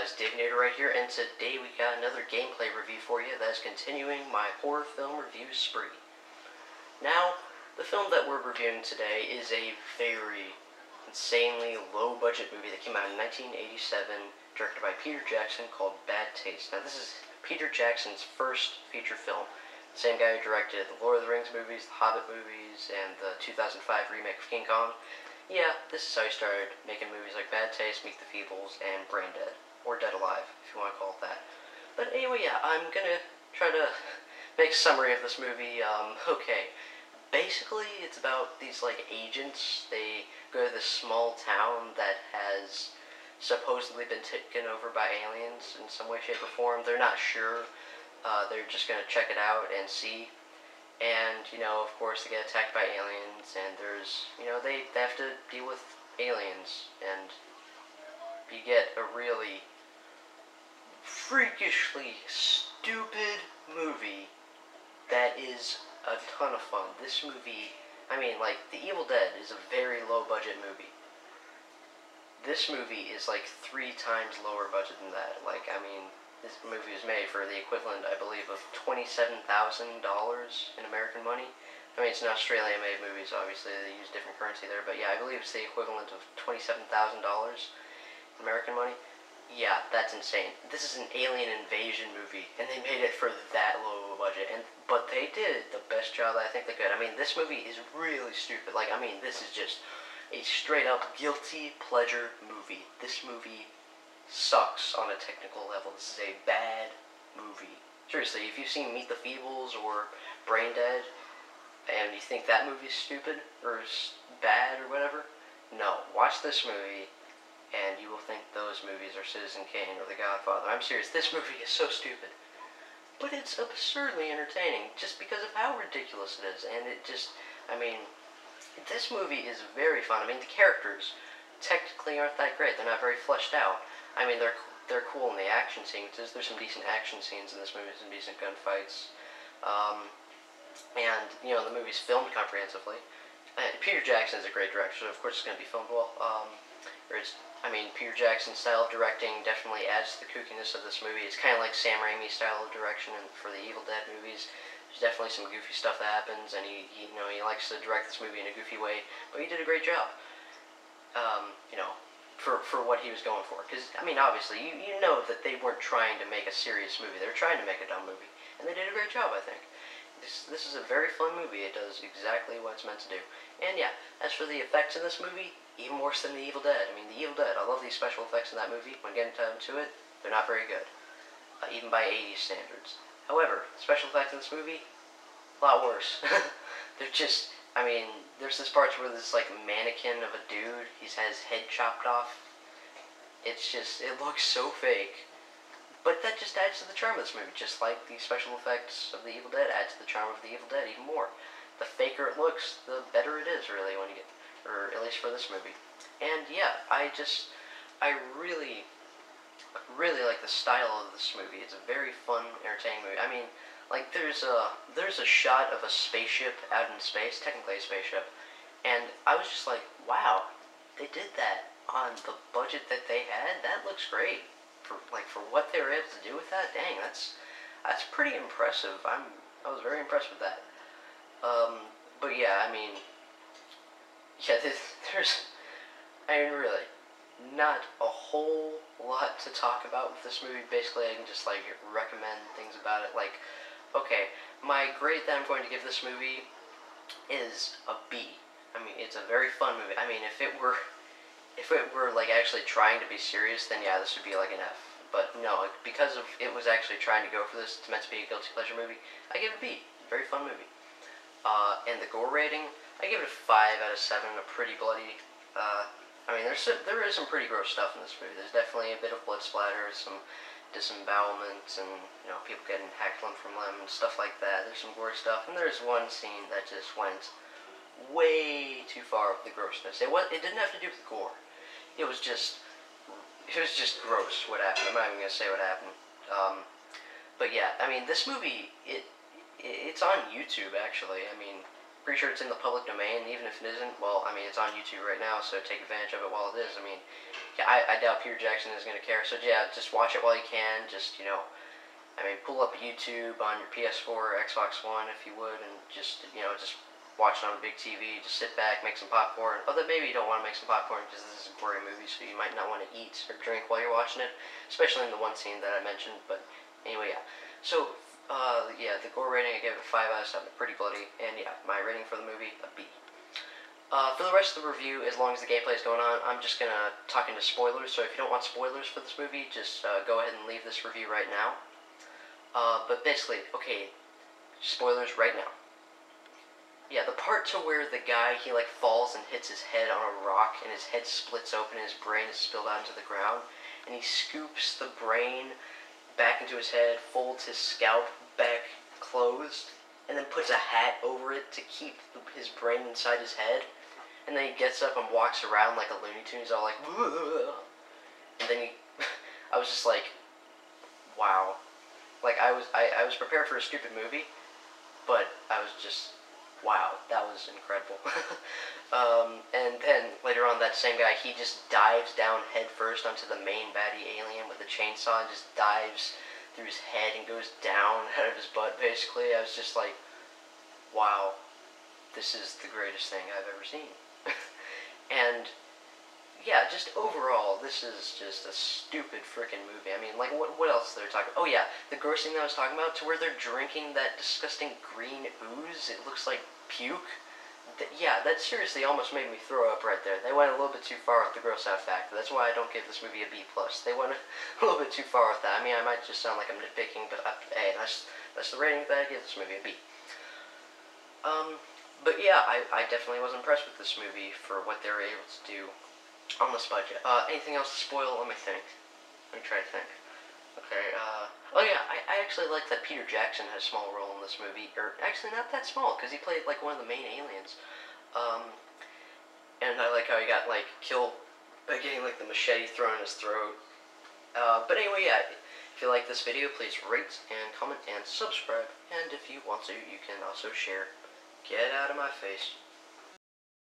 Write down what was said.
guys, Davinator right here, and today we got another gameplay review for you that's continuing my horror film review spree. Now, the film that we're reviewing today is a very insanely low-budget movie that came out in 1987, directed by Peter Jackson, called Bad Taste. Now, this is Peter Jackson's first feature film. The same guy who directed the Lord of the Rings movies, the Hobbit movies, and the 2005 remake of King Kong. Yeah, this is how he started making movies like Bad Taste, Meet the Feebles, and Brain Dead. Or Dead Alive, if you want to call it that. But anyway, yeah, I'm gonna try to make a summary of this movie. Okay. Basically, it's about these, agents. They go to this small town that has supposedly been taken over by aliens in some way, shape, or form. They're not sure. They're just gonna check it out and see. And, of course, they get attacked by aliens, and there's, they have to deal with aliens, and you get a really freakishly stupid movie that is a ton of fun. This movie, The Evil Dead is a very low-budget movie. This movie is, 3 times lower budget than that. This movie was made for the equivalent, I believe, of $27,000 in American money. It's an Australia-made movie, so obviously they use different currency there. But yeah, I believe it's the equivalent of $27,000 in American money. Yeah, that's insane. This is an alien invasion movie, and they made it for that low of a budget. But they did the best job that I think they could. This movie is really stupid. This is just a straight-up guilty pleasure movie. This movie sucks on a technical level. This is a bad movie. Seriously, if you've seen Meet the Feebles or Brain Dead, and you think that movie's stupid, or bad, or whatever, no, watch this movie, and you will think those movies are Citizen Kane or The Godfather. I'm serious, this movie is so stupid. But it's absurdly entertaining, just because of how ridiculous it is, and it just, this movie is very fun. The characters technically aren't that great. They're not very fleshed out. They're cool in the action sequences. There's some decent action scenes in this movie, some decent gunfights. The movie's filmed comprehensively. Peter Jackson is a great director, so of course it's going to be filmed well. Peter Jackson's style of directing definitely adds to the kookiness of this movie. It's kind of like Sam Raimi's style of direction for the Evil Dead movies. There's definitely some goofy stuff that happens, and he likes to direct this movie in a goofy way, but he did a great job. For what he was going for. Because, obviously, you know that they weren't trying to make a serious movie. They were trying to make a dumb movie. And they did a great job, I think. This is a very fun movie. It does exactly what it's meant to do. And yeah, as for the effects in this movie, even worse than The Evil Dead. The Evil Dead, I love these special effects in that movie. When getting to it, they're not very good. Even by 80s standards. However, special effects in this movie, a lot worse. They're just... there's this part where this, mannequin of a dude, he's had his head chopped off. It looks so fake. But that just adds to the charm of this movie, just like the special effects of The Evil Dead adds to the charm of The Evil Dead even more. The faker it looks, the better it is, really, when you get, or at least for this movie. And yeah, I really, really like the style of this movie. It's a very fun, entertaining movie. There's a shot of a spaceship out in space, technically a spaceship, and I was just like, wow, they did that on the budget that they had. That looks great for what they were able to do with that. Dang, that's pretty impressive. I was very impressed with that. But yeah, there's really not a whole lot to talk about with this movie. Basically, I can just recommend things about it. Okay, my grade that I'm going to give this movie is a B. It's a very fun movie. If it were actually trying to be serious, then yeah, this would be an F. But no, because of it was actually trying to go for this, it's meant to be a guilty pleasure movie, I give it a B. Very fun movie. And the gore rating, I give it a 5 out of 7. A pretty bloody. There is some pretty gross stuff in this movie. There's definitely a bit of blood splatter, some disembowelments, and people getting hacked limb from limb and stuff like that. There's some gory stuff, and there's one scene that just went way too far with the grossness. It didn't have to do with gore. It was just gross what happened. I'm not even gonna say what happened. But yeah, this movie it's on YouTube actually. Pretty sure it's in the public domain. Even if it isn't, well, I mean, it's on YouTube right now, so take advantage of it while it is. I mean, yeah, I doubt Peter Jackson is going to care. So yeah, just watch it while you can. Just, I mean, pull up YouTube on your PS4 or Xbox One if you would, and just, just watch it on a big TV. Just sit back, make some popcorn. Although maybe you don't want to make some popcorn because this is a gory movie, so you might not want to eat or drink while you're watching it, especially in the one scene that I mentioned. But anyway, yeah. So, yeah, the gore rating, I gave it a 5 out of 7. Pretty bloody. And yeah, my rating for the movie, a B. For the rest of the review, as long as the gameplay is going on, I'm just going to talk into spoilers. So if you don't want spoilers for this movie, just go ahead and leave this review right now. But basically, okay, spoilers right now. Yeah, the part to where the guy, he like falls and hits his head on a rock, and his head splits open and his brain is spilled out into the ground, and he scoops the brain back into his head, folds his scalp back closed, and then puts a hat over it to keep his brain inside his head, and then he gets up and walks around like a Looney Tunes, all like, "Whoa." And then I was just like, wow. Like, I was prepared for a stupid movie, but I was just, wow, that was incredible. And then later on, that same guy, he just dives down head first onto the main baddie alien with the chainsaw and just dives through his head and goes down out of his butt, basically. I was just like, wow, this is the greatest thing I've ever seen. And yeah, just overall, this is just a stupid freaking movie. I mean, like, what else are they talking about? Oh yeah, the gross thing that I was talking about, to where they're drinking that disgusting green ooze. It looks like puke. Yeah, that seriously almost made me throw up right there. They went a little bit too far with the gross out factor. That's why I don't give this movie a B+. They went a little bit too far with that. I mean, I might just sound like I'm nitpicking, but hey, that's the rating that I give this movie, a B. But yeah, I definitely was impressed with this movie for what they were able to do on this budget. Anything else to spoil? Let me think. Let me try to think. Okay, oh yeah, I actually like that Peter Jackson had a small role in this movie. Or, actually, not that small, because he played, like, one of the main aliens. And I like how he got, like, killed by getting, like, the machete thrown in his throat. But anyway, yeah, if you like this video, please rate and comment and subscribe. And if you want to, you can also share. Get out of my face.